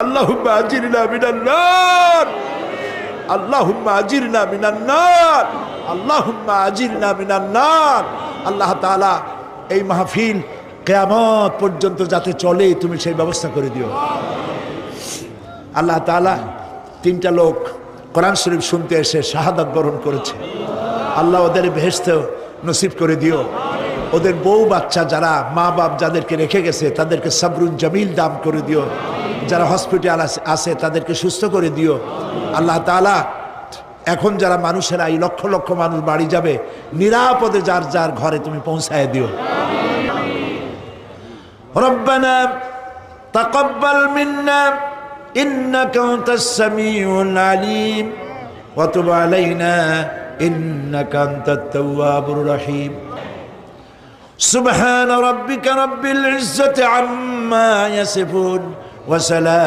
আল্লাহুম্মা আজিরনা মিনান নার, আল্লাহুম্মা আজিরনা মিনান নার, আল্লাহুম্মা আজিরনা মিনান নার। আল্লাহ তাআলা এই মাহফিল কিয়ামত পর্যন্ত যাতে চলে তুমি সেই ব্যবস্থা করে দিও। আল্লাহ তাআলা তিনটা লোক কোরআন শরীফ শুনতে এসে শাহাদাত বরণ করেছে, আল্লাহ ওদের বেহেশত নসিব করে দিও। ওদের বউ বাচ্চা যারা মা বাপ যাদেরকে রেখে গেছে তাদেরকে সাবরুন জামিল দান করে দিও। যারা হসপিটাল আছে তাদেরকে সুস্থ করে দিও। আল্লাহ তাআলা এখন যারা মানুষেরা এই লক্ষ লক্ষ মানুষ বাড়ি যাবে নিরাপদে যার যার ঘরে তুমি পৌঁছায় দিও। রব্বানা তাকাব্বাল মিন্না ইন্নাকা আনতাস সামিউল আলিম ওয়া তুব আলাইনা ইন্নাকা আনতাত তাওয়াবুর রহিম। সুবহান রাব্বিকা রাব্বিল ইজ্জাতি আম্মা ইয়াসিফুন ওয়া সালাম